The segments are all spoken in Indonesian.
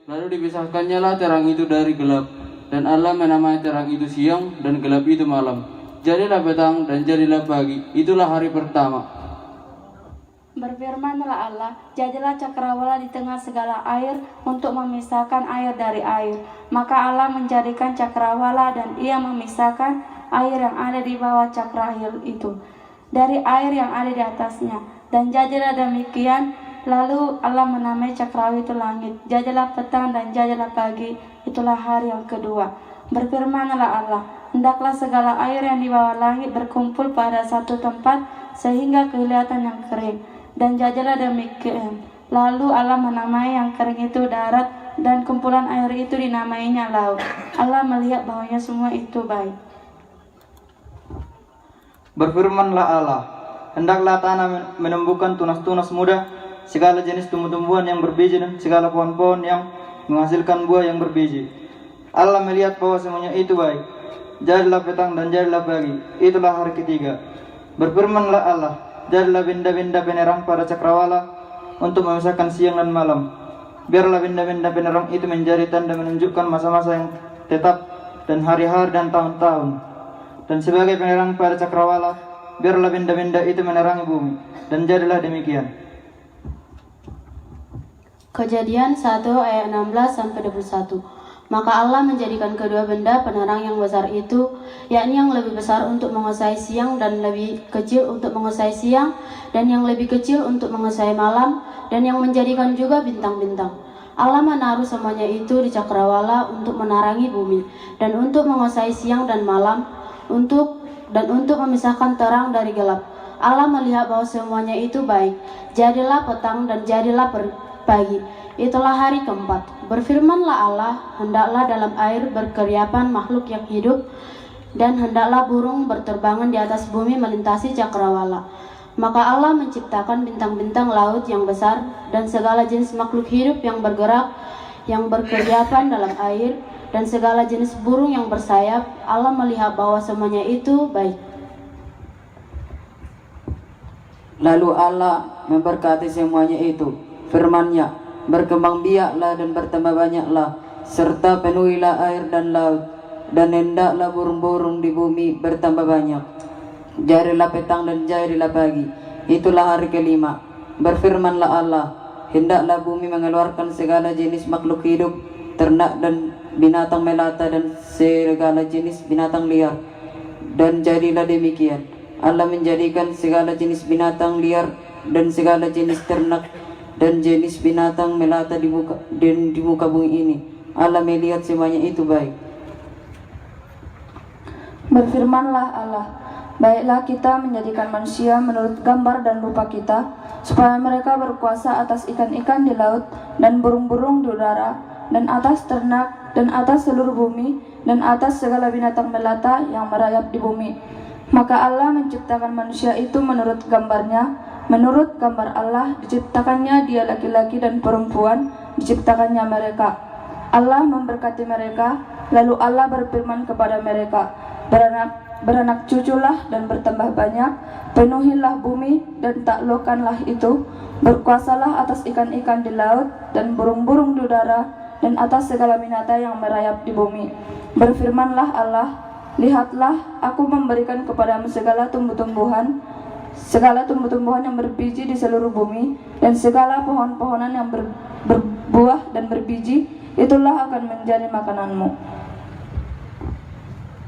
Lalu dipisahkannya lah terang itu dari gelap, dan Allah menamai terang itu siang dan gelap itu malam. Jadilah petang dan jadilah pagi, itulah hari pertama. Berfirmanlah Allah, jadilah cakrawala di tengah segala air untuk memisahkan air dari air. Maka Allah menjadikan cakrawala dan ia memisahkan air yang ada di bawah cakrawala itu dari air yang ada di atasnya. Dan jadilah demikian. Lalu Allah menamai cakrawala itu langit. Jadilah petang dan jadilah pagi, itulah hari yang kedua. Berfirmanlah Allah, hendaklah segala air yang di bawah langit berkumpul pada satu tempat sehingga kelihatan yang kering. Dan jadilah demikian. Lalu Allah menamai yang kering itu darat, dan kumpulan air itu dinamainya laut. Allah melihat bahwanya semua itu baik. Berfirmanlah Allah, hendaklah tanah menumbuhkan tunas-tunas muda, segala jenis tumbuh-tumbuhan yang berbiji dan segala pohon-pohon yang menghasilkan buah yang berbiji. Allah melihat bahwa semuanya itu baik. Jadilah petang dan jadilah pagi, itulah hari ketiga. Berfirmanlah Allah, jadilah benda-benda penerang pada cakrawala untuk memisahkan siang dan malam. Biarlah benda-benda penerang itu menjadi tanda menunjukkan masa-masa yang tetap dan hari-hari dan tahun-tahun. Dan sebagai penerang pada cakrawala, biarlah benda-benda itu menerangi bumi. Dan jadilah demikian. Kejadian 1 ayat 16-21. Maka Allah menjadikan kedua benda penerang yang besar itu, yakni yang lebih besar untuk menguasai siang dan lebih kecil untuk menguasai siang, dan yang lebih kecil untuk menguasai malam, dan yang menjadikan juga bintang-bintang. Allah menaruh semuanya itu di cakrawala untuk menerangi bumi, dan untuk menguasai siang dan malam, untuk memisahkan terang dari gelap. Allah melihat bahwa semuanya itu baik. Jadilah petang dan jadilah pagi, itulah hari keempat. Berfirmanlah Allah, hendaklah dalam air berkeriapan makhluk yang hidup, dan hendaklah burung berterbangan di atas bumi melintasi cakrawala. Maka Allah menciptakan bintang-bintang laut yang besar dan segala jenis makhluk hidup yang bergerak, yang berkeriapan dalam air, dan segala jenis burung yang bersayap. Allah melihat bahwa semuanya itu baik. Lalu Allah memberkati semuanya itu. Firman-Nya, berkembang biaklah dan bertambah banyaklah, serta penuhilah air dan laut, dan hendaklah burung-burung di bumi bertambah banyak. Jadilah petang dan jadilah pagi, itulah hari kelima. Berfirmanlah Allah, hendaklah bumi mengeluarkan segala jenis makhluk hidup, ternak dan binatang melata dan segala jenis binatang liar. Dan jadilah demikian. Allah menjadikan segala jenis binatang liar dan segala jenis ternak dan jenis binatang melata di muka bumi ini. Allah melihat semuanya itu baik. Berfirmanlah Allah, baiklah kita menjadikan manusia menurut gambar dan rupa kita, supaya mereka berkuasa atas ikan-ikan di laut dan burung-burung di udara, dan atas ternak, dan atas seluruh bumi, dan atas segala binatang melata yang merayap di bumi. Maka Allah menciptakan manusia itu menurut gambarnya. Menurut gambar Allah diciptakannya dia laki-laki dan perempuan, diciptakannya mereka. Allah memberkati mereka, lalu Allah berfirman kepada mereka, beranak cuculah dan bertambah banyak, penuhilah bumi dan taklukkanlah itu, berkuasalah atas ikan-ikan di laut dan burung-burung di udara, dan atas segala binatang yang merayap di bumi. Berfirmanlah Allah, lihatlah, aku memberikan kepadamu segala tumbuh-tumbuhan yang berbiji di seluruh bumi, dan segala pohon-pohonan yang berbuah dan berbiji, itulah akan menjadi makananmu.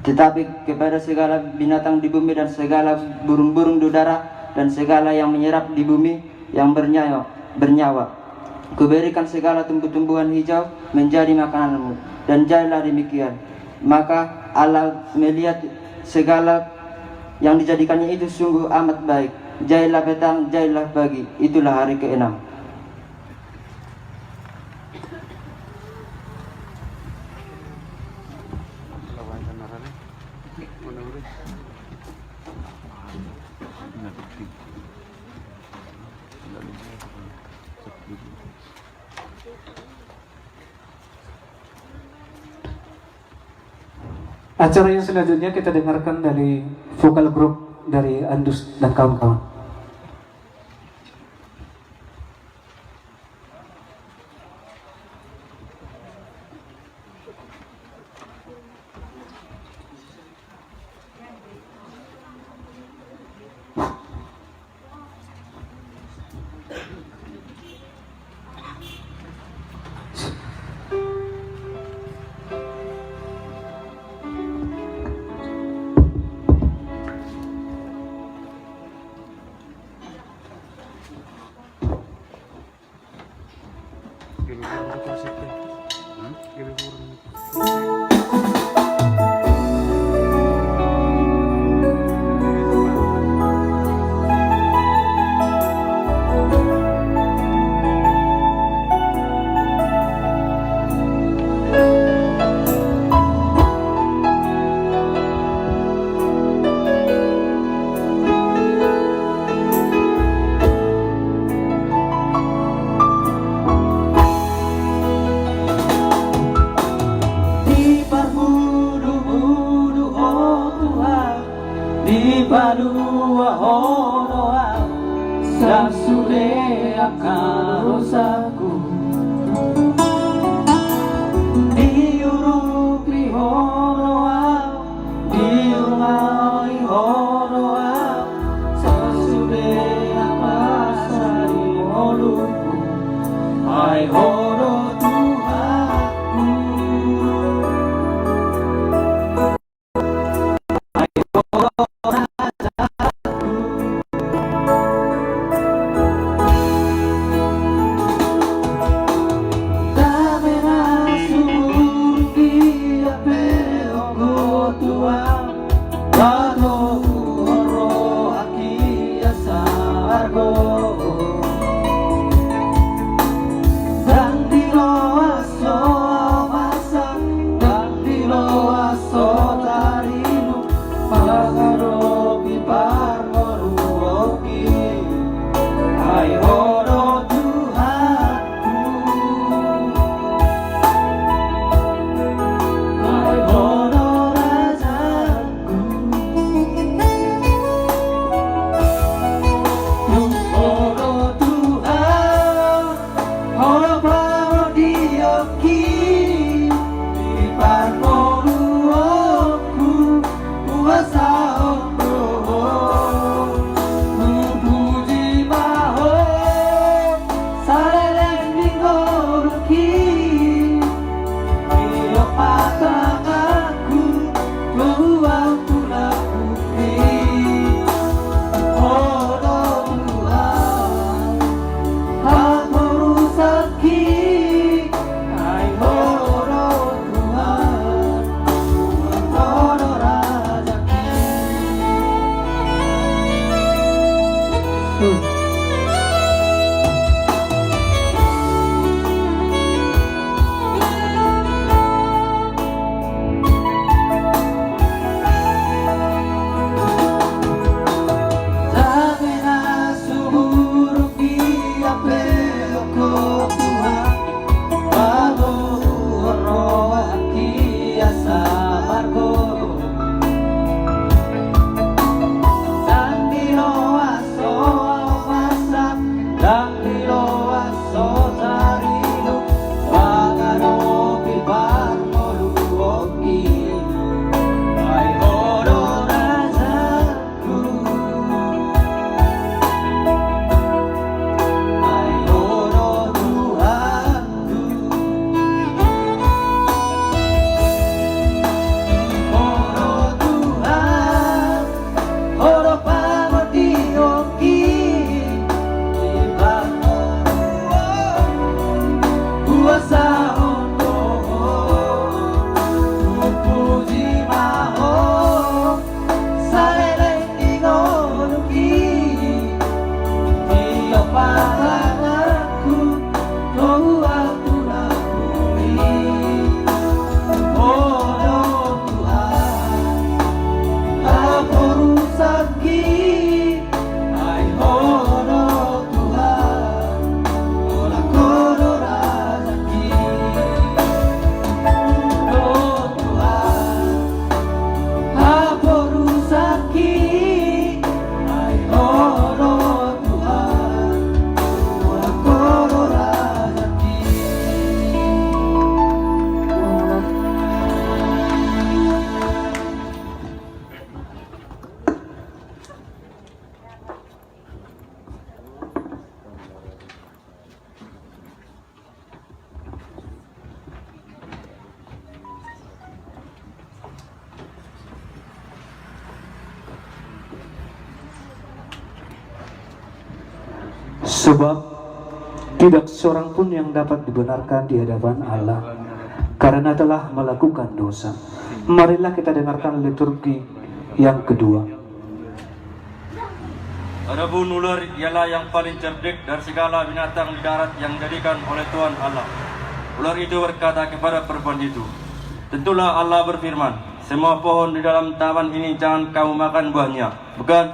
Tetapi kepada segala binatang di bumi dan segala burung-burung di udara dan segala yang menyerap di bumi yang bernyawa, kuberikan segala tumbuh-tumbuhan hijau menjadi makananmu. Dan jadilah demikian. Maka Allah melihat segala yang dijadikannya itu sungguh amat baik. Jadilah petang, jadilah pagi, itulah hari keenam. Acara yang selanjutnya kita dengarkan dari vokal grup dari Andus dan kawan-kawan. Di padua honoa sasude akarosaku di urupi honoa di umai honoa sasude akasari holuku ai horo Tuhanku Sebab Tidak seorang pun yang dapat dibenarkan di hadapan Allah karena telah melakukan dosa. Marilah kita dengarkan liturgi yang kedua. Adapun ular ialah yang paling cerdik dari segala binatang di darat yang dijadikan oleh Tuhan Allah. Ular itu berkata kepada perempuan itu, "Tentulah Allah berfirman, semua pohon di dalam taman ini jangan kamu makan buahnya, bukan?"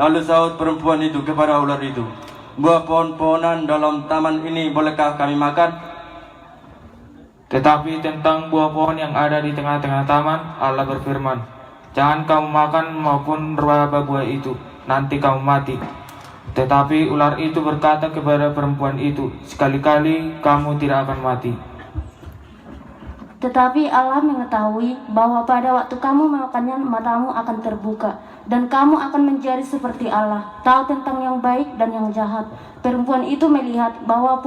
Lalu sahut perempuan itu kepada ular itu, "Buah pohon-pohonan dalam taman ini bolehkah kami makan?" Tetapi tentang buah pohon yang ada di tengah-tengah taman, Allah berfirman, "Jangan kamu makan maupun meraba buah itu, nanti kamu mati." Tetapi ular itu berkata kepada perempuan itu, "Sekali-kali kamu tidak akan mati." Tetapi Allah mengetahui bahwa pada waktu kamu memakannya matamu akan terbuka dan kamu akan menjadi seperti Allah, tahu tentang yang baik dan yang jahat. Perempuan itu melihat bahwa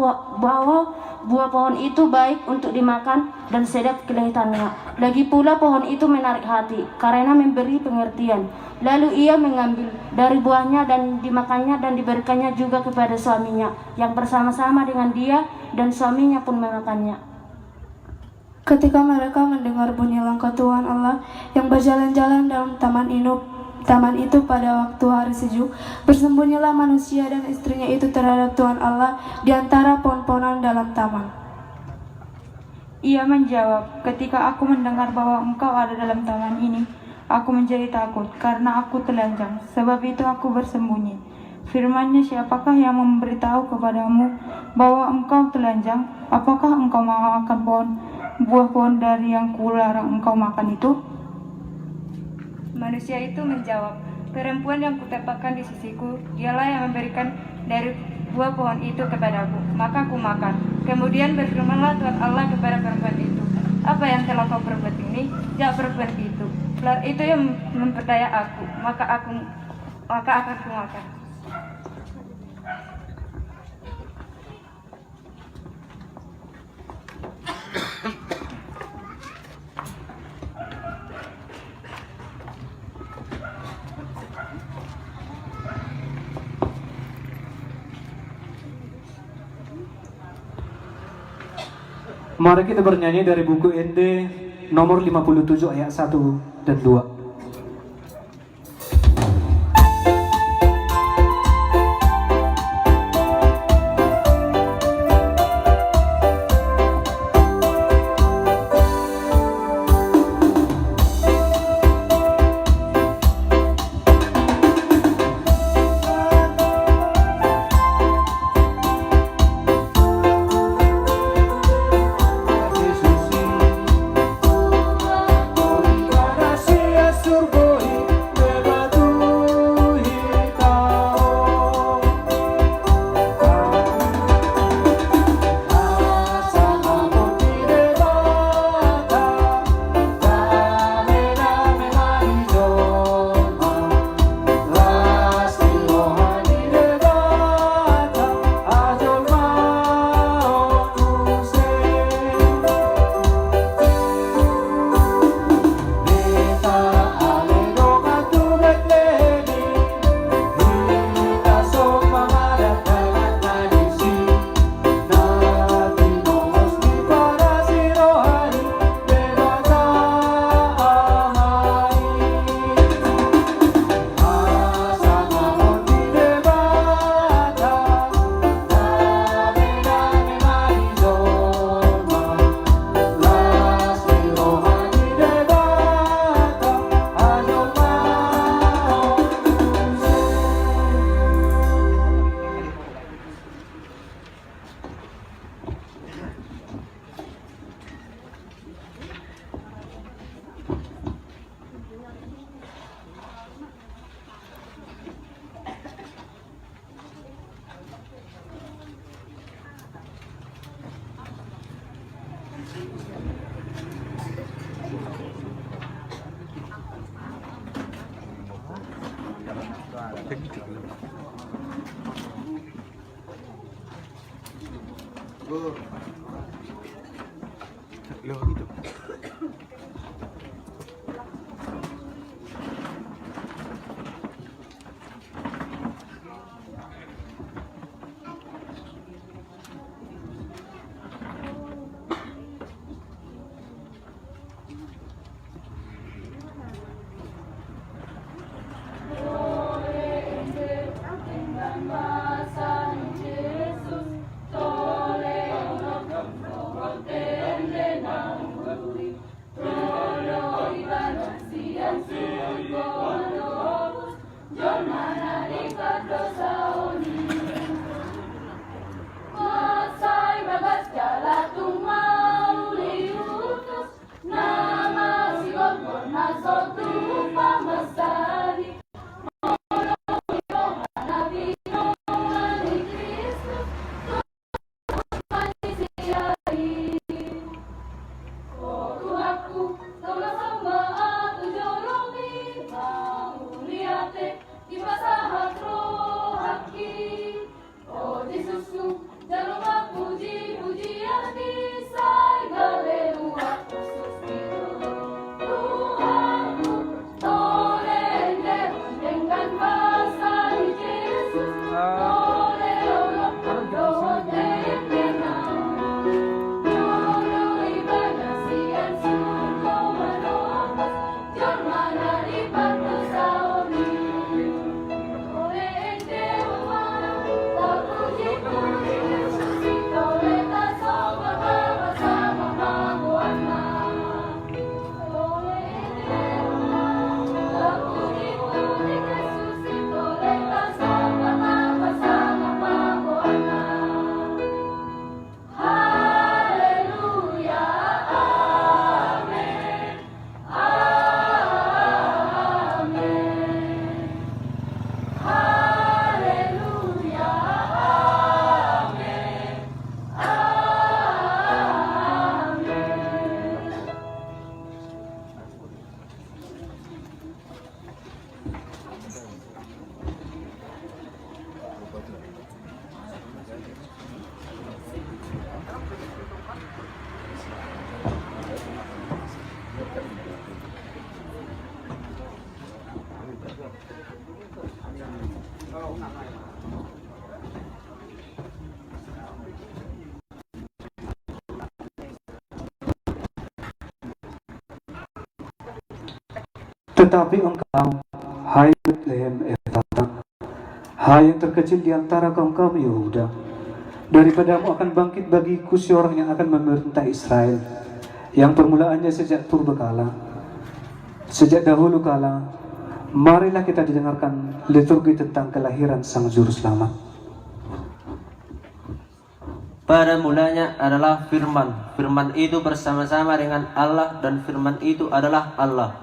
buah pohon itu baik untuk dimakan dan sedap kelihatannya. Lagi pula pohon itu menarik hati karena memberi pengertian. Lalu ia mengambil dari buahnya dan dimakannya dan diberikannya juga kepada suaminya yang bersama-sama dengan dia, dan suaminya pun memakannya. Ketika mereka mendengar bunyi langkah Tuhan Allah yang berjalan-jalan dalam taman itu pada waktu hari sejuk, bersembunyilah manusia dan istrinya itu terhadap Tuhan Allah di antara pohon-pohonan dalam taman. Ia menjawab, "Ketika aku mendengar bahwa engkau ada dalam taman ini, aku menjadi takut karena aku telanjang, sebab itu aku bersembunyi." Firman-Nya, "Siapakah yang memberitahu kepadamu bahwa engkau telanjang? Apakah engkau mau makan buah pohon dari yang kularang engkau makan itu?" Manusia itu menjawab, "Perempuan yang kutempatkan di sisiku, dialah yang memberikan dari buah pohon itu kepadaku, maka aku makan." Kemudian berfirmanlah Tuhan Allah kepada perempuan itu, "Apa yang telah kau perbuat ini?" Jawab perempuan itu, "Ular itu yang memperdaya aku, maka akan kumakan." Mari kita bernyanyi dari buku ND nomor 57 ayat 1 dan 2. Tetapi engkau, hai Betlehem Efratah, hai yang terkecil di antara kaum-kaum Yehuda, daripadamu akan bangkit bagiku seorang yang akan memerintah Israel, yang permulaannya sejak purbakala, sejak dahulu kala. Marilah kita didengarkan liturgi tentang kelahiran Sang Juru Selamat. Pada mulanya adalah firman. Firman itu bersama-sama dengan Allah dan firman itu adalah Allah.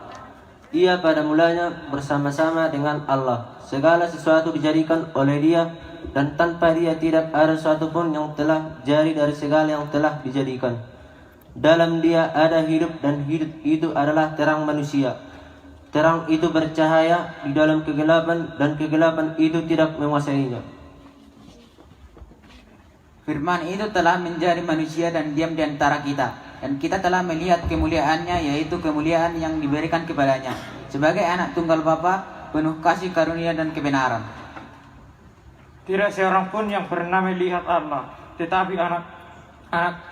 Ia pada mulanya bersama-sama dengan Allah. Segala sesuatu dijadikan oleh Dia dan tanpa Dia tidak ada sesuatu pun yang telah jadi dari segala yang telah dijadikan. Dalam Dia ada hidup dan hidup itu adalah terang manusia. Terang itu bercahaya di dalam kegelapan dan kegelapan itu tidak menguasainya. Firman itu telah menjadi manusia dan diam di antara kita. Dan kita telah melihat kemuliaannya, yaitu kemuliaan yang diberikan kepadanya. Sebagai anak tunggal Bapa, penuh kasih karunia dan kebenaran. Tidak seorang pun yang pernah melihat Allah, tetapi anak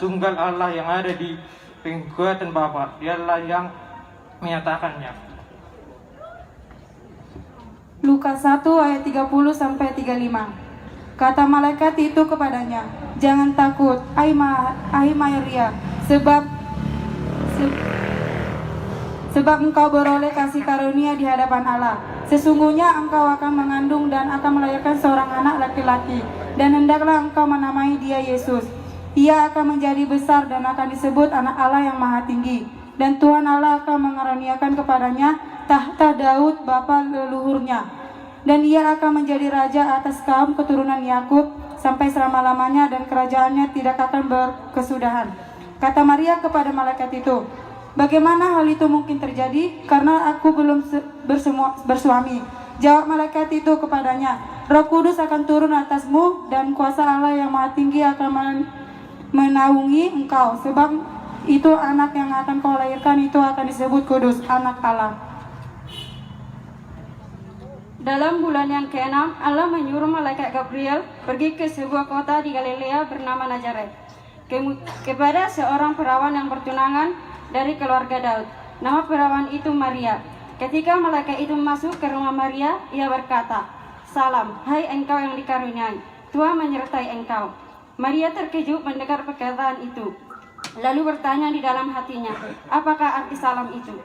tunggal Allah yang ada di pengkuatan Bapa, Dialah yang menyatakannya. Lukas 1 ayat 30-35. Kata malaikat itu kepadanya, "Jangan takut, hai Maria, sebab engkau beroleh kasih karunia di hadapan Allah. Sesungguhnya engkau akan mengandung dan akan melahirkan seorang anak laki-laki, dan hendaklah engkau menamai dia Yesus. Ia akan menjadi besar dan akan disebut Anak Allah yang Maha Tinggi. Dan Tuhan Allah akan mengaruniakan kepadanya tahta Daud bapa leluhurnya, dan ia akan menjadi raja atas kaum keturunan Yakub sampai selama-lamanya, dan kerajaannya tidak akan berkesudahan." Kata Maria kepada malaikat itu, "Bagaimana hal itu mungkin terjadi? Karena aku belum bersuami." Jawab malaikat itu kepadanya, "Roh Kudus akan turun atasmu, dan kuasa Allah yang Maha Tinggi akan menaungi engkau. Sebab itu anak yang akan kau lahirkan itu akan disebut kudus, Anak Allah." Dalam bulan yang ke-6, Allah menyuruh malaikat Gabriel pergi ke sebuah kota di Galilea bernama Nazaret, kepada seorang perawan yang bertunangan dari keluarga Daud. Nama perawan itu Maria. Ketika malaikat itu masuk ke rumah Maria, ia berkata, "Salam, hai engkau yang dikaruniai, Tuhan menyertai engkau." Maria terkejut mendengar perkataan itu. lalu bertanya di dalam hatinya, apakah arti salam itu?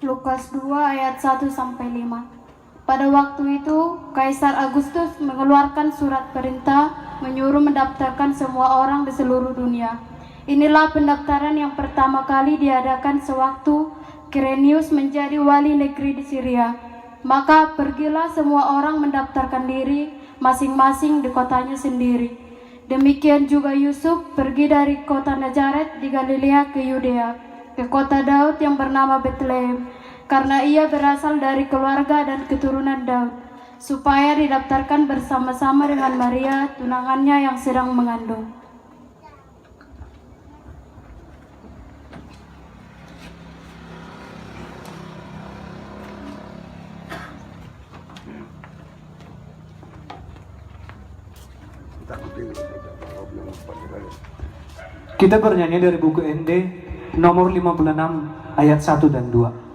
Lukas 2 ayat 1-5. Pada waktu itu, Kaisar Agustus mengeluarkan surat perintah menyuruh mendaftarkan semua orang di seluruh dunia. Inilah pendaftaran yang pertama kali diadakan sewaktu Quirinius menjadi wali negeri di Syria. Maka pergilah semua orang mendaftarkan diri masing-masing di kotanya sendiri. Demikian juga Yusuf pergi dari kota Nazaret di Galilea ke Yudea, ke kota Daud yang bernama Betlehem, karena ia berasal dari keluarga dan keturunan Daud, supaya didaftarkan bersama-sama dengan Maria, tunangannya yang sedang mengandung. Kita bernyanyi dari buku ND nomor 56 ayat 1 dan 2.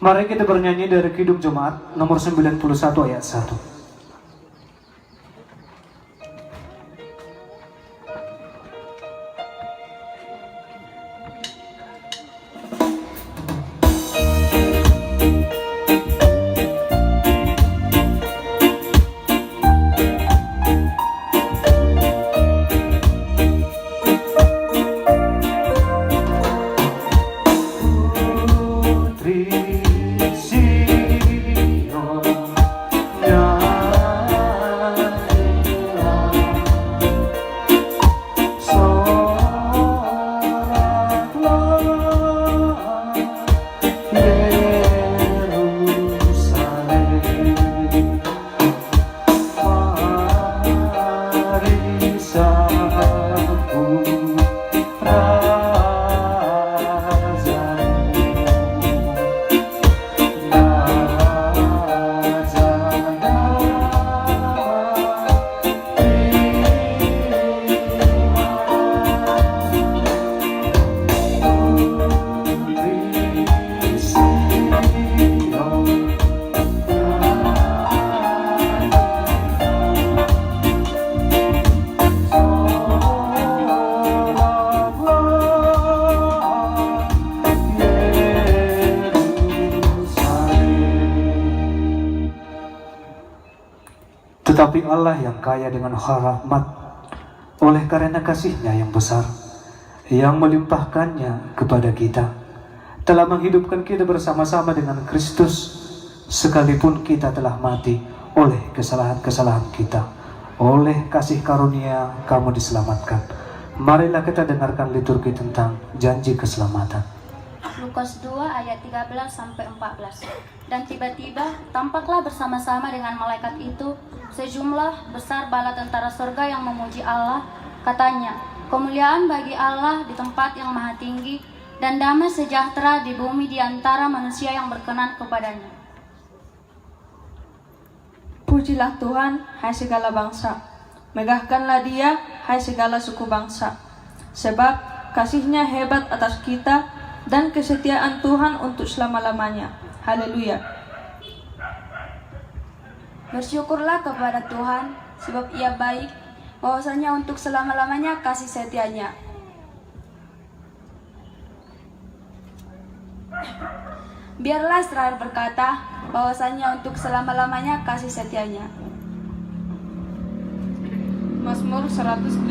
Mari kita bernyanyi dari Kidung Jemaat nomor 91 ayat 1. Tetapi Allah yang kaya dengan rahmat, oleh karena kasih-Nya yang besar, yang melimpahkannya kepada kita, telah menghidupkan kita bersama-sama dengan Kristus, sekalipun kita telah mati oleh kesalahan-kesalahan kita. Oleh kasih karunia kamu diselamatkan. Marilah kita dengarkan liturgi tentang janji keselamatan. Lukas 2 ayat 13-14. Dan tiba-tiba tampaklah bersama-sama dengan malaikat itu sejumlah besar bala tentara surga yang memuji Allah. Katanya, kemuliaan bagi Allah di tempat yang maha tinggi, dan damai sejahtera di bumi di antara manusia yang berkenan kepadanya. Pujilah Tuhan, hai segala bangsa. Megahkanlah Dia, hai segala suku bangsa. Sebab kasih-Nya hebat atas kita, dan kesetiaan Tuhan untuk selama-lamanya. Haleluya. Bersyukurlah kepada Tuhan, sebab Ia baik, bahwasanya untuk selama-lamanya kasih setia-Nya. Biarlah Israel berkata, bahwasanya untuk selama-lamanya kasih setia-Nya. Mazmur 118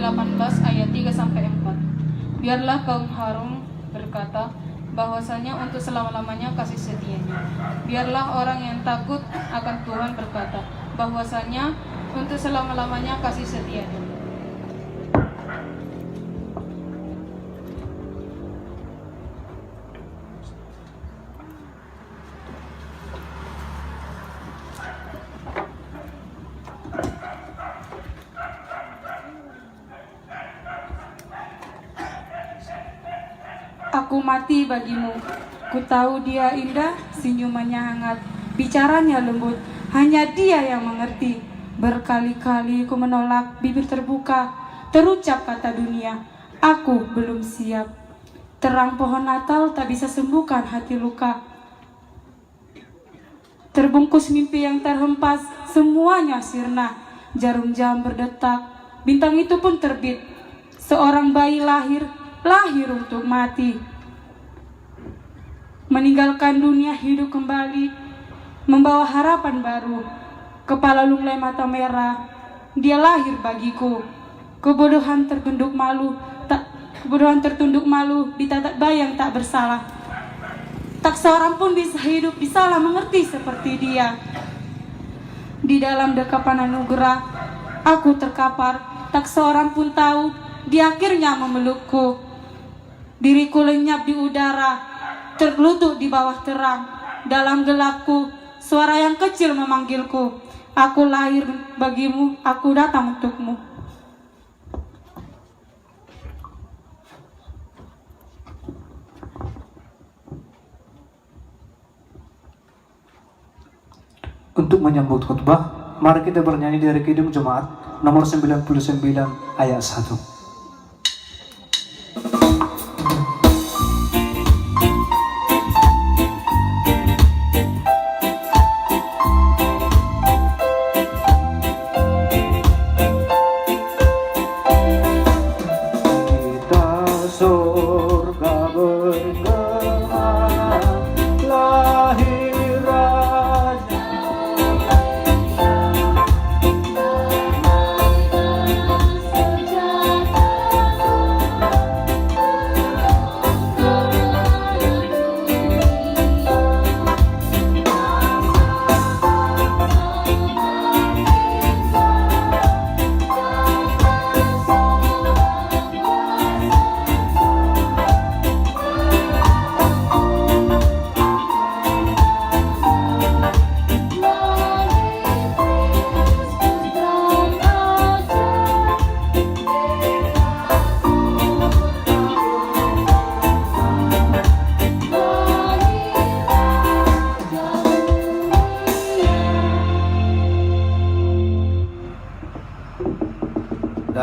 ayat 3-4. Biarlah kaum Harum berkata, bahwasanya untuk selama-lamanya kasih setia-Nya. Biarlah orang yang takut akan Tuhan berkata, bahwasanya untuk selama-lamanya kasih setia-Nya. Aku mati bagimu, ku tahu Dia indah, senyumannya hangat, bicaranya lembut, hanya Dia yang mengerti. Berkali-kali ku menolak, bibir terbuka, terucap kata dunia, aku belum siap. Terang pohon Natal tak bisa sembuhkan hati luka. Terbungkus mimpi yang terhempas, semuanya sirna. Jarum jam berdetak, bintang itu pun terbit. Seorang bayi lahir untuk mati. Meninggalkan dunia, hidup kembali, membawa harapan baru. Kepala lunglai, mata merah, Dia lahir bagiku. Kebodohan tertunduk malu, ditatap bayang tak bersalah. Tak seorang pun bisa hidup, bisalah mengerti seperti Dia. Di dalam dekapan anugerah, aku terkapar, tak seorang pun tahu, Dia akhirnya memelukku. Diriku lenyap di udara, terlutut di bawah terang. Dalam gelapku, suara yang kecil memanggilku. Aku lahir bagimu, aku datang untukmu. Untuk menyambut khutbah, mari kita bernyanyi dari Kidung Jemaat nomor 99 ayat 1.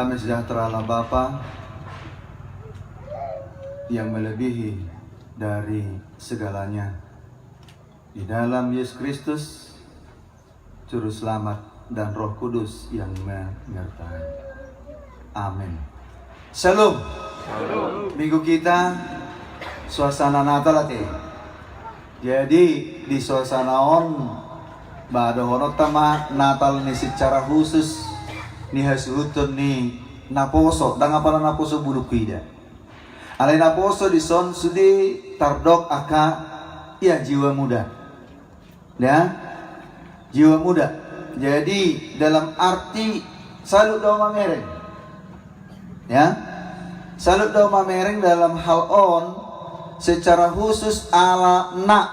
Damai sejahtera Allah Bapa yang melebihi dari segalanya, di dalam Yesus Kristus Juru Selamat dan Roh Kudus yang menyertai. Amin. Shalom. Minggu kita suasana Natal ate. Jadi di suasana bado hono tama Natal ni secara khusus ni hasuhutun ni naposo dang apa naposo bulu kuida. Alai naposo di son sudi tardok aka ya jiwa muda. Ya, jiwa muda. Jadi dalam arti salut do mamereng. Ya. Salut do mamereng dalam hal on secara khusus ala na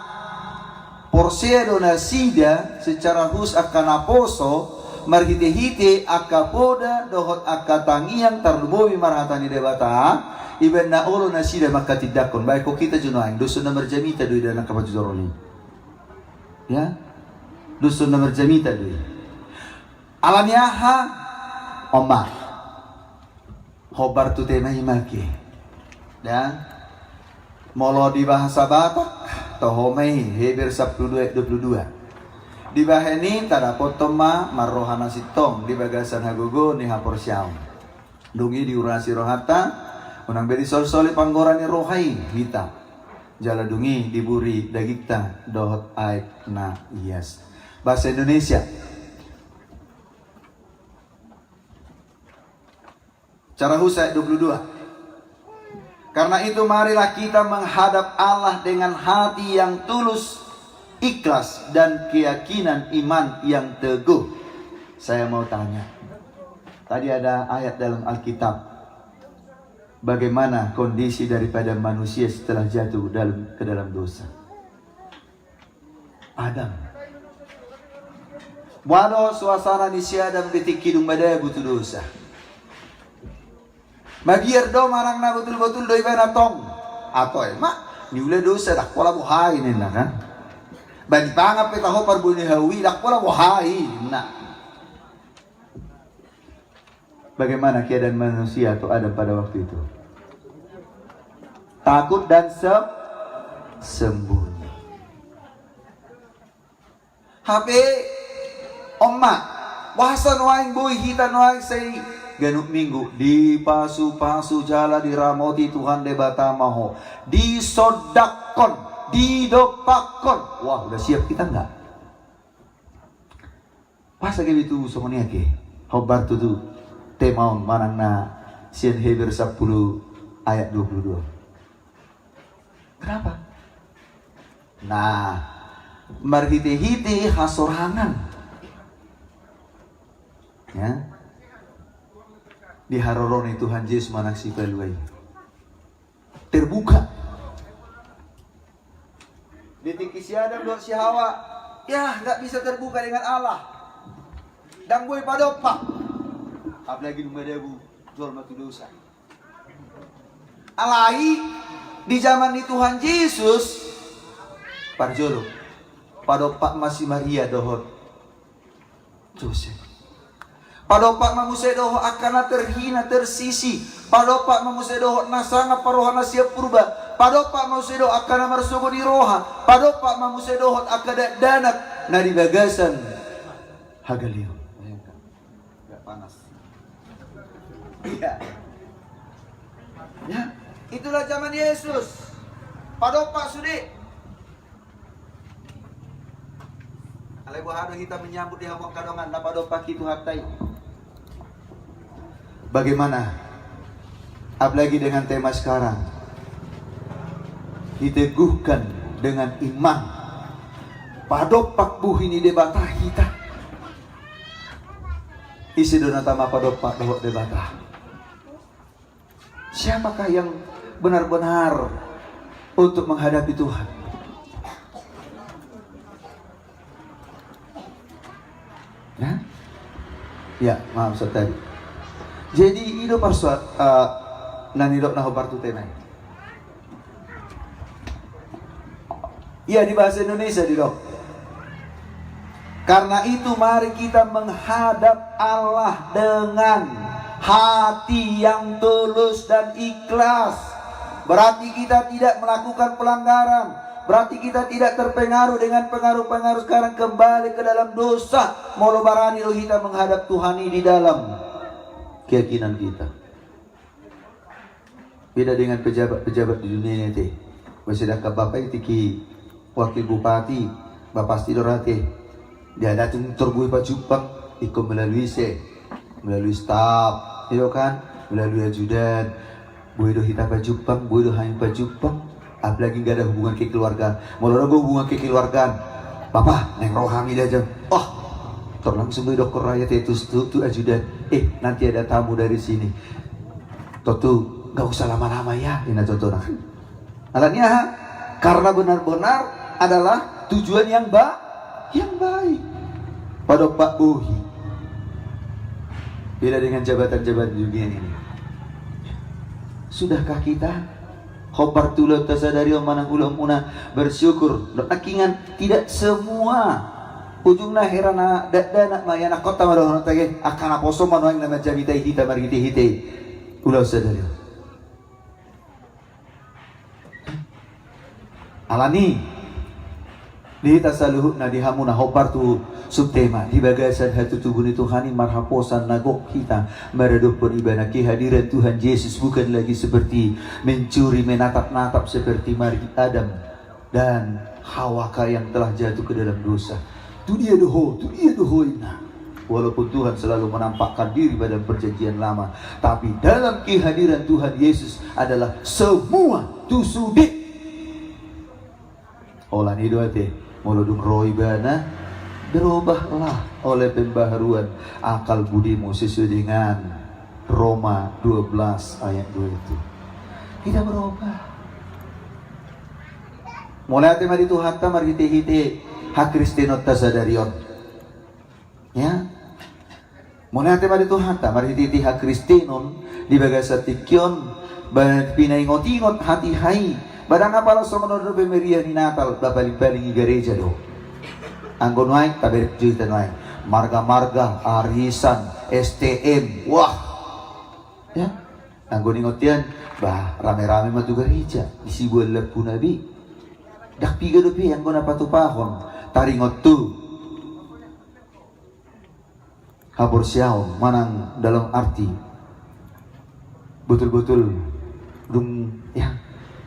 porsedo na sida secara khusus akan naposo marhite-hite akapoda dohot akatangiang tarlubowi marhatani debata iben na olo na sida makatidakon baik ko kita junoain dusun na merjamita doi dana kapajudoroni ya dusun na merjamita doi alamiaha omar hobar tu tema himaki dan molo di bahasa Batak tohomei Heber 22 di baheni tada potoma marrohana sitong di bagasan hagogo ni hapor siaw dungi diurasi rohata unang beri sol-soli panggorani rohai hita jala dungi diburi dagikta dohot aik na iyas bahasa Indonesia cara husai 22. Karena itu marilah kita menghadap Allah dengan hati yang tulus, ikhlas dan keyakinan iman yang teguh. Saya mau tanya. Tadi ada ayat dalam Alkitab. Bagaimana kondisi daripada manusia setelah jatuh ke dalam dosa? Adam. Wado suasana ni si Adam betik kidung badai butuh dosa. Magier do marang na betul-betul do ibana tong atau mak ni ule dosa dak pola buhai nena kan bani pangap peta hopar buni hawi dak pola buhai na. Bagaimana keadaan manusia atau Adam pada waktu itu? Takut dan sembunyi. HP omma wahasan waing boy hitan waing say ganuk minggu di pasu-pasu jala diramoti Tuhan debata maho disodakon didopakon. Wah udah siap kita enggak? Pas lagi itu soalnya ke hobar tuh temaun manang na sien Heber 10 ayat 22. Kenapa? Nah marhite-hite hasorangan ya di haroroni Tuhan Yesus manaksi peluai terbuka detik si Adam dan si Hawa ya nggak bisa terbuka dengan Allah dan boy padopak apalagi numedebu jual matu dosa alai di zaman di Tuhan Yesus parjolo padopak masih Maria dohot Joseph. Padopak mamusedoho akana terhina tersisi. Padopak mamusedoho nasanga parohana siap purba. Padopak mamusedoho akana marsugo di roha. Padopak mamusedoho akada danak nadi bagasan hagalio. Enggak panas. Iya. Ya, itulah zaman Yesus. Padopak sudi. Alai buhado kita menyambut di hamok kadongan na padopak itu hatai. Bagaimana? Apalagi dengan tema sekarang diteguhkan dengan iman. Padopak buh ini debata kita. Isi donatama padopak dohok debata. Siapakah yang benar-benar untuk menghadapi Tuhan? Ya? Ya, maaf tadi. Jadi itu persuat nanidok nahobar tu tenai. Iya di bahasa Indonesia didok. Karena itu mari kita menghadap Allah dengan hati yang tulus dan ikhlas. Berarti kita tidak melakukan pelanggaran, berarti kita tidak terpengaruh dengan pengaruh-pengaruh sekarang kembali ke dalam dosa. Molo barani lo kita menghadap Tuhan ini di dalam keyakinan kita. Beda dengan pejabat-pejabat di dunia ini teh. Sedangkan bapak itu wakil bupati, bapak Sidorate, dia datang terbui pajupang, ikut melalui staf, itu kan, melalui ajudan, buido kita pajupang, buido hanya pajupang, apalagi nggak ada hubungan ke keluarga, mau ada hubungan ke keluarga, bapak neng rohami aja, oh, terlangsung buido koraya itu ajudan, nanti ada tamu dari sini, tuh nggak usah lama-lama ya, ini contohnya. Alatnya karena benar-benar adalah tujuan yang baik. Pada Pak Bohi. Beda dengan jabatan-jabatan dunia ini. Sudahkah kita khobar tulah tasadari manang ulam una bersyukur. Akingan tidak semua ujungna herana dana mayana kota marono tage akan aposo manoang nama jabitai hita marhite ulah sadari. Alani dihita saluhut na dihamuna hopar tu subtema di bagasan hatu tubuh Tuhani marhaposan nagok kita meredup beribadah kehadiran Tuhan Yesus bukan lagi seperti mencuri menatap-natap seperti mari Adam dan Hawa yang telah jatuh ke dalam dosa. Tu dia doho ina. Walaupun Tuhan selalu menampakkan diri pada perjanjian lama, tapi dalam kehadiran Tuhan Yesus adalah semua tusudik. Olan hidup muludung roibana berubahlah oleh pembaharuan akal budimu sesuai dengan Roma 12 ayat 2 itu. Kita berubah. Mulai tema di Tuhan ta marhite-hite hak Kristinot tasadarion. Ya. Mulai tema di Tuhan ta marhite hak Kristinon di bagasatikyon pinaingot-ingot hati hai. Badang apa lo sama nodo pemeriah di Natal baling-baling gereja do. Anggon naik taberik juta naik. Marga-marga, arisan, STM, wah. Ya, anggon ingotian, bah rame-rame matu gereja. Isi buat lepu nabi. Dak piga dopi anggon apa tu pahon. Taringot tu. Kabur siaon manang dalam arti betul-betul dung ya.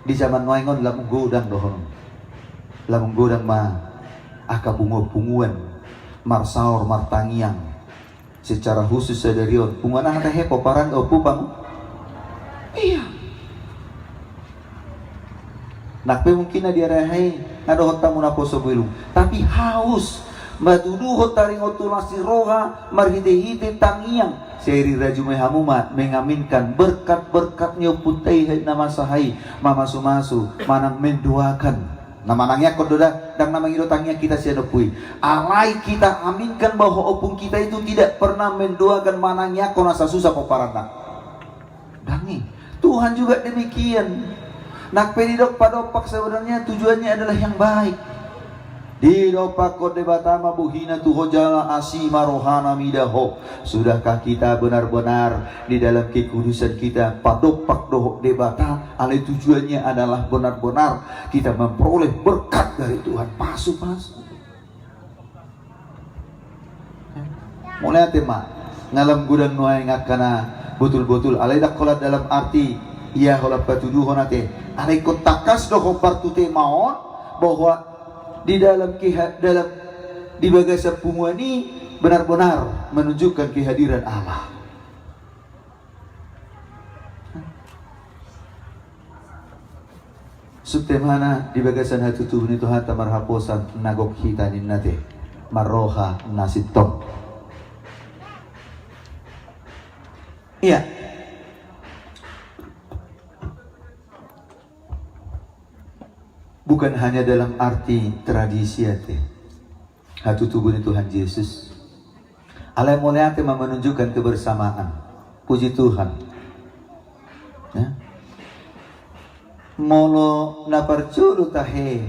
Di zaman noengon lamung godang dohon, lamung godang ma akabungo-bunguan marsaor martangiang secara khusus sadarion bunguan anak hepo paran opupang iya nakpe mungkin dia rahai ngadohot tamu naposo belum tapi haus matuduhot taringot tulasi roha marhite-hite tangiang seri rajume hamuma mengaminkan berkat-berkatnya putai nama sahai mama sumasu manang mendoakan nama nangnya kododa dan nama ngidotangnya kita siadopui alai kita aminkan bahwa opung kita itu tidak pernah mendoakan manangnya konasa susah poparana dangi Tuhan juga demikian nak pedidok padopak sebenarnya tujuannya adalah yang baik. Di dopak kode batama buhina tuho jala asima rohana midaho. Sudahkah kita benar-benar di dalam kekudusan kita padopak doho debata ale tujuannya adalah benar-benar kita memperoleh berkat dari Tuhan. Masuk. Mulai tema ngalam gudang nuai ngakana betul-betul ale dak kolat dalam arti ia holat patuduhon ate ale kontakas doho partute maon bahwa di dalam di bagasa punguan ini benar-benar menunjukkan kehadiran Allah. Subtemana di bagasan hatu tubuh itu hata marhaposan nagok hitanin nate maroha nasitong. Iya. Bukan hanya dalam arti tradisi ate hatu tubuh Tuhan Yesus alai mulai ate menunjukkan kebersamaan puji Tuhan ya molo naparculu tahe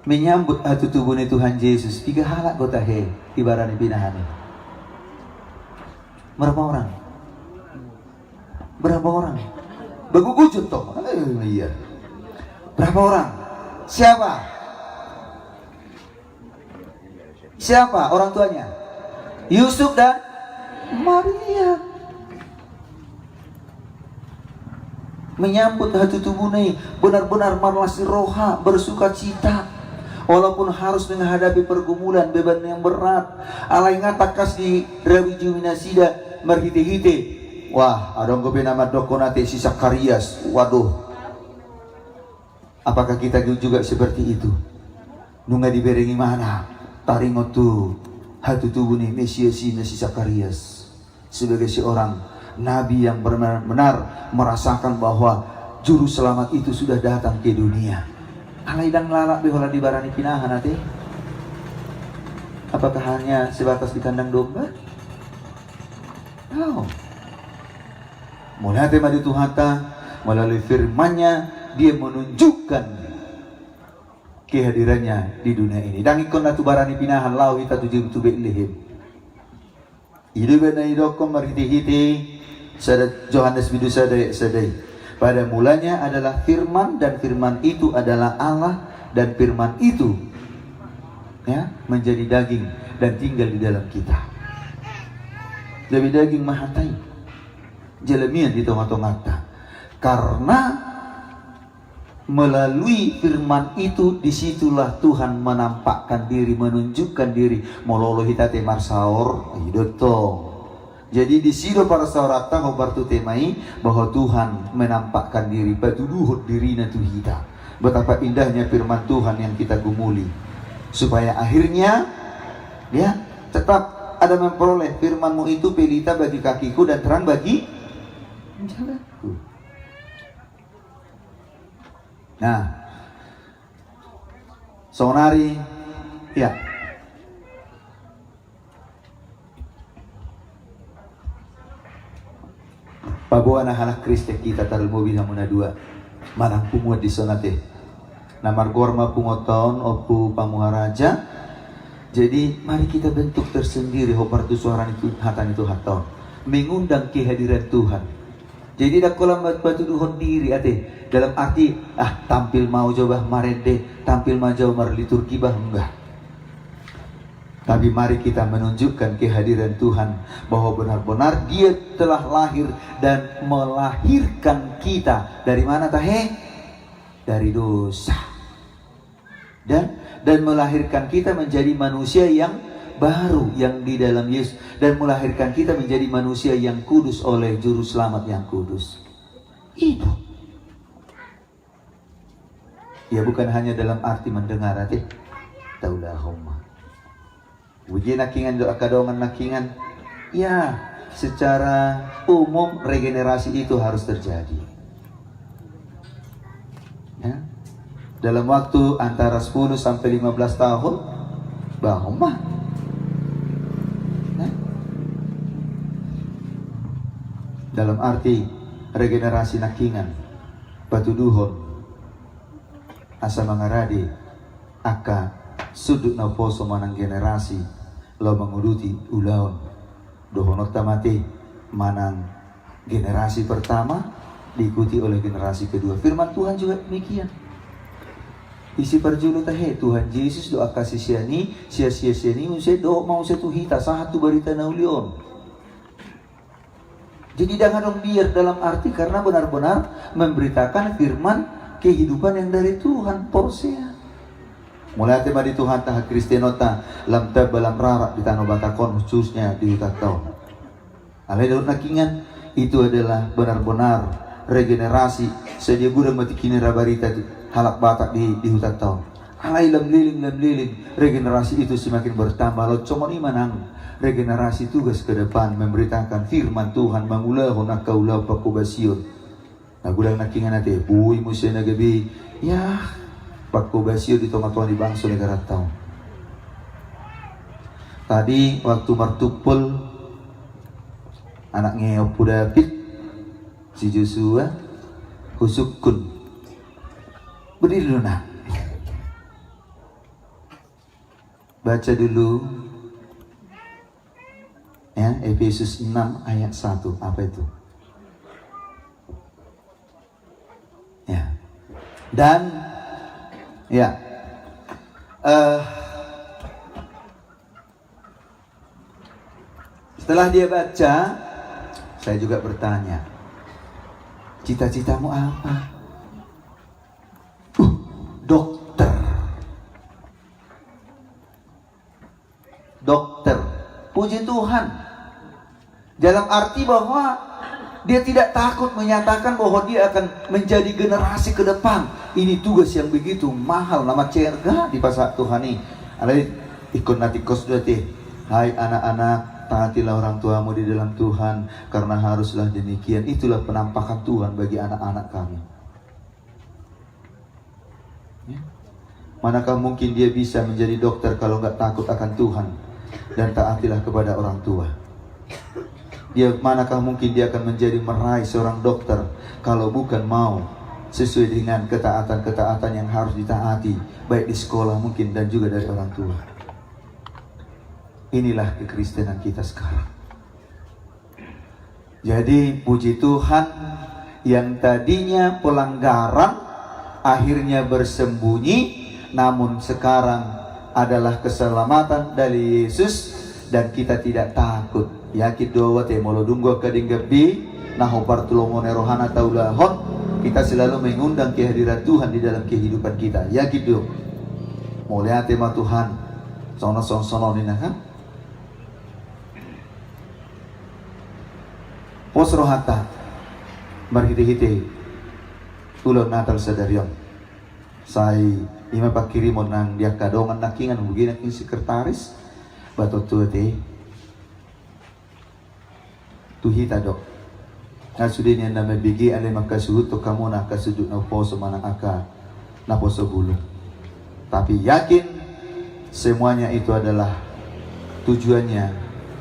menyambut hatu tubuh Tuhan Yesus tiga halak go tahe ibarani pinahani berapa orang Berapa orang? Begugujut toh. Iya. Berapa orang? Siapa? Siapa orang tuanya? Yusuf dan Maria. Menyambut hati tubuhnya benar-benar marlasi roha, bersuka cita. Walaupun harus menghadapi pergumulan beban yang berat. Alai ngatakas di Rawi Juminasida merhite-hite. Wah, adong gobe nama dokonate si Sakarias. Waduh. Apakah kita juga seperti itu? Nunga diberengi mana? Taringotu hati tubuh nih Mesias si Sakarias sebagai seorang nabi yang benar-benar merasakan bahwa juru selamat itu sudah datang ke dunia. Alai dan lalak behola di barani pinahan nanti. Apakah hanya sebatas di kandang domba? Oh. Mulai tema di Tuhata melalui firman-Nya dia menunjukkan kehadirannya di dunia ini. Dan ikon natu barani pinahan lau hita tujuh tubek lihim. Hidup na hidokom marhiti-hiti sadat Johannes bidu sadai. Pada mulanya adalah firman dan firman itu adalah Allah dan firman itu ya menjadi daging dan tinggal di dalam kita. Lebih daging mahatai. Jelemian di tengah-tengah. Karena melalui firman itu disitulah Tuhan menampakkan diri, menunjukkan diri. Mololo hitate marsaor hidoto. Jadi di situ para saurata hobartu temai bahwa Tuhan menampakkan diri, batuduhut dirina tu hita. Betapa indahnya firman Tuhan yang kita gumuli. Supaya akhirnya ya tetap ada memperoleh firman-Mu itu pelita bagi kakiku dan terang bagi jalanku. Nah, sonari ya. Pabuan halak Kristek kita taruh mobil hamuna dua marang pumuat di sonate namar gorma pungoton opu pamuaraja. Jadi mari kita bentuk tersendiri hopartu suara itu hatan itu haton mengundang kehadiran Tuhan. Jadi dak kolam batu duhon diri ate dalam arti tampil mau coba marende tampil mau jauh liturgi bah enggak. Tapi mari kita menunjukkan kehadiran Tuhan bahwa benar-benar Dia telah lahir dan melahirkan kita dari mana tahe? Dari dosa. Dan melahirkan kita menjadi manusia yang baru yang di dalam Yesus dan melahirkan kita menjadi manusia yang kudus oleh juru selamat yang kudus. Itu. Ya bukan hanya dalam arti mendengar hati. Taulahumma. Uji nakingan doa kadongan nakingan. Ya, secara umum regenerasi itu harus terjadi. Ya. Dalam waktu antara 10 sampai 15 tahun bahwa ya. Dalam arti regenerasi nakingan batu duhon asa mangaradi aka sudut na poso manang generasi lo menguruti ulaon dohonot tamati manang generasi pertama diikuti oleh generasi kedua. Firman Tuhan juga demikian. Isi perjulu tahe Tuhan Yesus doa kasih siani sia-sia siani usai doa mau setuhita satu berita naulion. Jadi jangan dong biar dalam arti karena benar-benar memberitakan firman kehidupan yang dari Tuhan porsea. Mulai tema di Tuhan taha Kristenota lam tabalam rarak di tanah Batakon khususnya di Utatau. Alai daun nakingan itu adalah benar-benar regenerasi sedia gudang mati kini rabarita halak Batak di Utatau. Alai lam liling regenerasi itu semakin bertambah. Lo cuma ni manang regenerasi tugas ke depan memberitakan firman Tuhan mangulahu nakaulau pakubasiun. Nah gudang nakingan nate bui musia nagabi ya Pakku basio di tengah-tengah di bangsa negara tahu. Tadi waktu martupul anaknya Opu David si Joshua husukun berdiri dulu nak. Baca dulu ya Efesus 6 ayat 1 apa itu? Dan ya, setelah dia baca, saya juga bertanya, cita-citamu apa? Dokter. Dokter. Puji Tuhan. Dalam arti bahwa dia tidak takut menyatakan bahwa dia akan menjadi generasi ke depan. Ini tugas yang begitu mahal. Nama cerga di pasal Tuhan ini. Ada ikut natikos dati. Hai anak-anak, taatilah orang tuamu di dalam Tuhan, karena haruslah demikian. Itulah penampakan Tuhan bagi anak-anak kami. Ya. Manakah mungkin dia bisa menjadi dokter kalau nggak takut akan Tuhan dan taatilah kepada orang tua? Manakah mungkin dia akan menjadi meraih seorang dokter kalau bukan mau sesuai dengan ketaatan-ketaatan yang harus ditaati, baik di sekolah mungkin dan juga dari orang tua. Inilah kekristenan kita sekarang. Jadi puji Tuhan, yang tadinya pelanggaran akhirnya bersembunyi, namun sekarang adalah keselamatan dari Yesus dan kita tidak takut. Yakin doa te molodunggo kading gabi naho partulomone rohana taulahon, kita selalu mengundang kehadiran Tuhan di dalam kehidupan kita. Yakin do mulai tema Tuhan sono nina kan pos rohata marhite-hite ulon natal sadarion sai ima pakirimon nang dia kadongan nakingan begini king sekretaris bato tuate tuhita dok nasudin yang nama bigi ale makasuhut to kamu nak kasudut na poso mana aka na poso bulu. Tapi yakin semuanya itu adalah tujuannya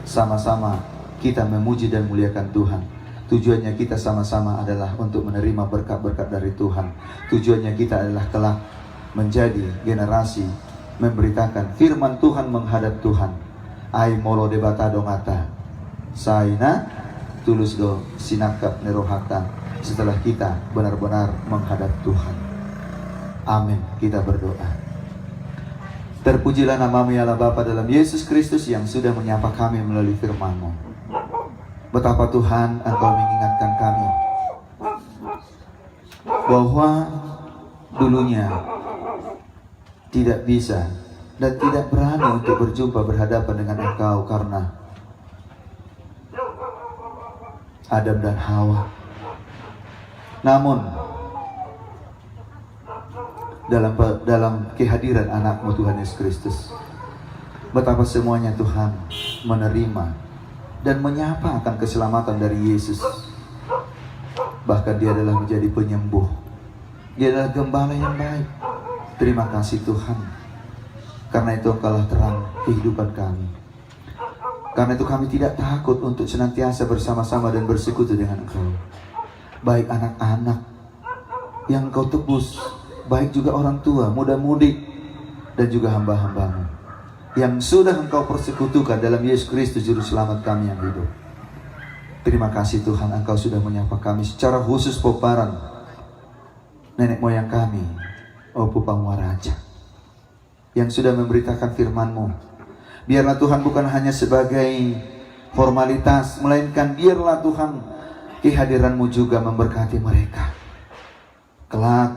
sama-sama kita memuji dan muliakan Tuhan. Tujuannya kita sama-sama adalah untuk menerima berkat-berkat dari Tuhan. Tujuannya kita adalah kelak menjadi generasi memberitakan firman Tuhan menghadap Tuhan. Ai molo debata dongata saina tulus do sinakap nerohata setelah kita benar-benar menghadap Tuhan. Amin. Kita berdoa. Terpujilah namamu ya Allah Bapa dalam Yesus Kristus yang sudah menyapa kami melalui firman-Mu. Betapa Tuhan Engkau mengingatkan kami bahwa dulunya tidak bisa dan tidak berani untuk berjumpa berhadapan dengan Engkau karena Adam dan Hawa. Namun dalam kehadiran anak-Mu Tuhan Yesus Kristus, betapa semuanya Tuhan menerima dan menyapa akan keselamatan dari Yesus. Bahkan dia adalah menjadi penyembuh. Dia adalah gembala yang baik. Terima kasih Tuhan, karena itu Engkaulah terang kehidupan kami. Karena itu kami tidak takut untuk senantiasa bersama-sama dan bersekutu dengan Engkau. Baik anak-anak yang Engkau tebus, baik juga orang tua, muda-mudi, dan juga hamba-hamba-Mu yang sudah Engkau persekutukan dalam Yesus Kristus Juru Selamat kami yang hidup. Terima kasih Tuhan, Engkau sudah menyapa kami secara khusus Poparan, nenek moyang kami, Pupang Waraja, yang sudah memberitakan firman-Mu. Biarlah Tuhan bukan hanya sebagai formalitas, melainkan biarlah Tuhan kehadiran-Mu juga memberkati mereka. Kelak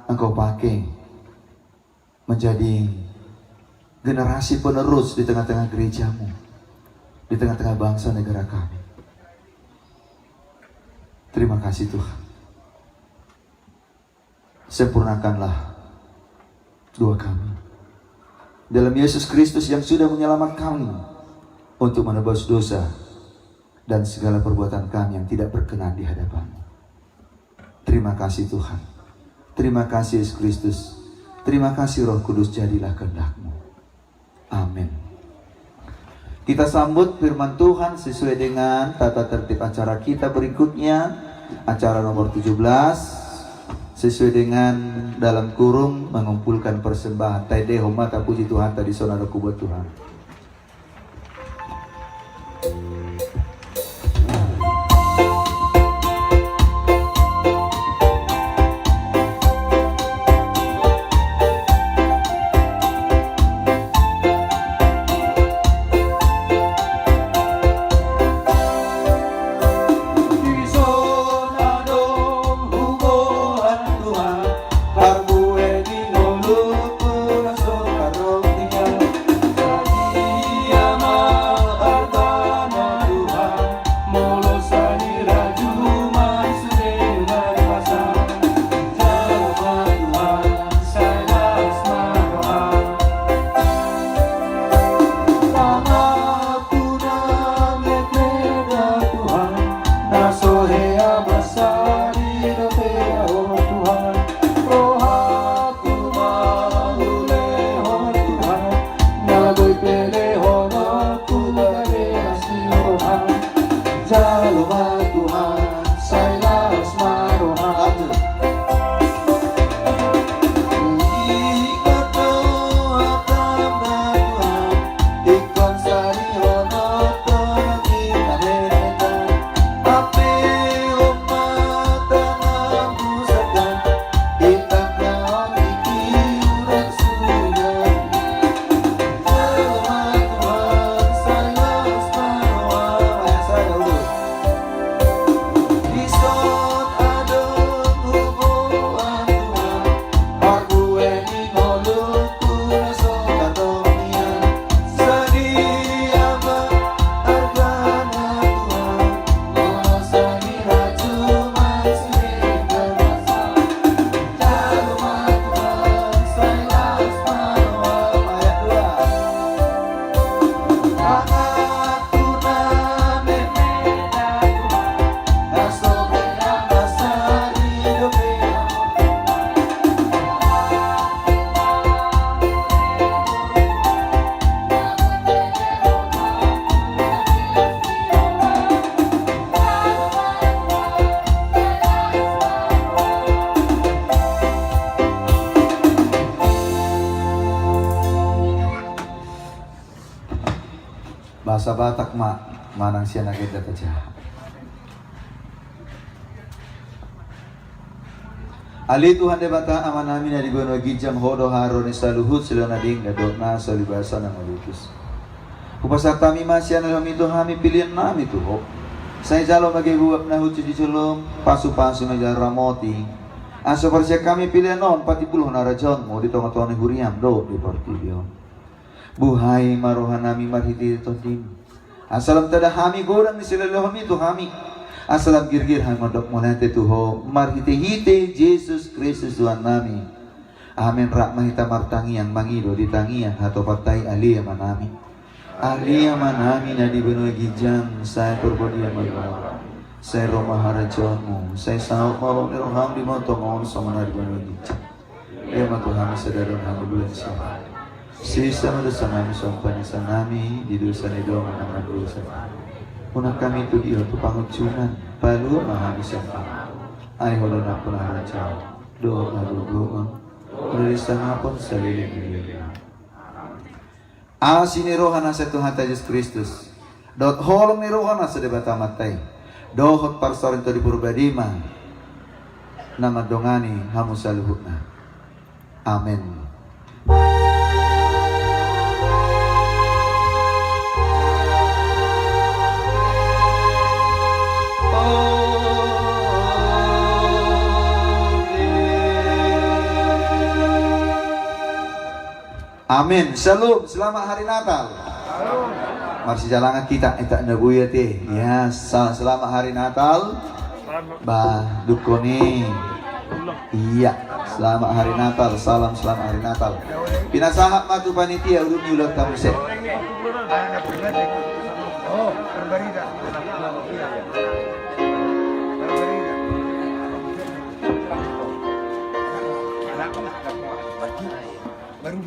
Engkau pakai menjadi generasi penerus di tengah-tengah gereja-Mu, di tengah-tengah bangsa negara kami. Terima kasih Tuhan. Sempurnakanlah doa kami dalam Yesus Kristus yang sudah menyelamatkan kami untuk menebus dosa dan segala perbuatan kami yang tidak berkenan di hadapan-Mu. Terima kasih Tuhan. Terima kasih Yesus Kristus. Terima kasih Roh Kudus, jadilah kehendak-Mu. Amin. Kita sambut firman Tuhan sesuai dengan tata tertib acara kita berikutnya. Acara nomor 17 sesuai dengan dalam kurung mengumpulkan persembahan. Taide homata puji Tuhan tadi saudara kubuat Tuhan. bahasa Batak mak manang siya nakita jahat. Ali Tuhan de bata aman amin adi gono gijam hodo haro ni saluhut sila nading gadona salibasa na malutus. Kupasa kami masya na kami to kami pilihan nami to ho. Saya jalo magibuak na hutsi di celom pasu-pasu na jaramoti. Aso persya kami pilihan non pati puluh na rajon mo di tonga-tonga huriam do di portibio. Buhay marohan nami marhiti to tim. Asalam tada kami gorang ni sila kami to kami. Asalam girgir hai modok monete tuho marhite-hite Jesus Kristus Tuhan nami. Amin rahmahita martangian mangido di tangian atau patai alia manami. Alia manami na di benua gijang saya perbodia malwa. Saya Roma harajonmu, saya sauk malong roham di motongon sama na di benua gijang. Ya matuhami sadaron hami bulan siapa. Sisa dosa nami sompani sanami di dosa ni doa nama dosa. Una kami itu dia tu pangucunan palu mahami siapa. Ai holona pun harajon. Doa lalu doa. Dari sana pun seliling. Asini rohana sa Tuhan Yesus Kristus. Dot holong ni rohana sa debata matay. Dohot parsorin to di purbadima. Nama dongani hamu saluhutna. Amin. Amin. Shalom. Selamat hari Natal. Masih jalangan kita tak nabuya teh. Ya, selamat hari Natal. Bah dukoni. Iya, selamat hari Natal. Salam selamat hari Natal. Pinasahap matu panitia ulun ulang kamu set. Oh, terbarida. Baru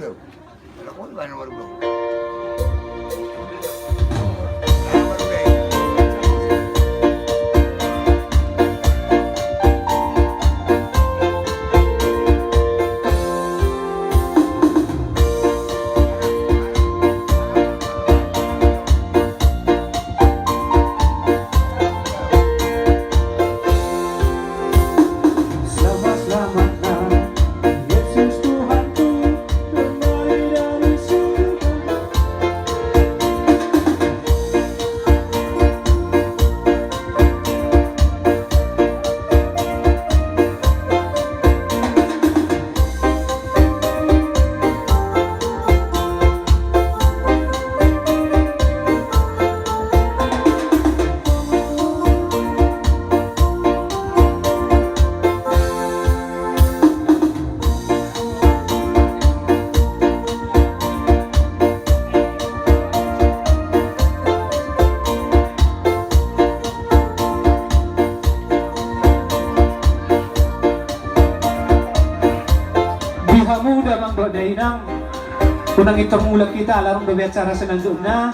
kunang itong ulag kita larong bebicara senandun na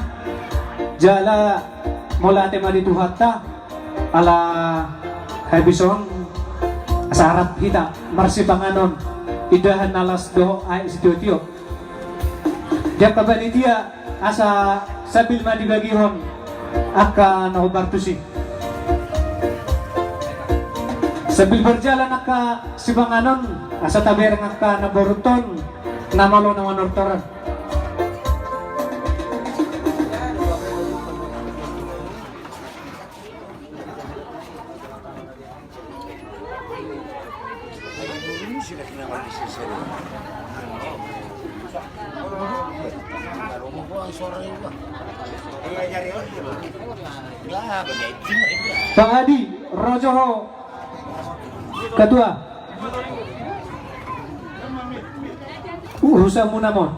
jala mula tema dituhata ala habison asarap kita marsibanganon idahan alas do ay studio dia kabanitia asa sabil madibagihon akan nahubartusi sabil berjalan aka sibanganon asa taberang aka naboruton namalo na manortoran. Bang Adi Rojoho Ketua urusan munamon.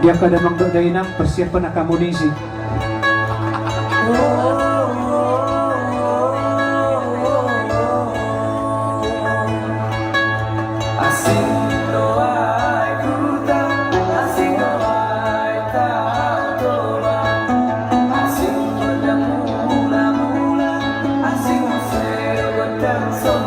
Dia kada mangdok dainang persiapan akomunisi. So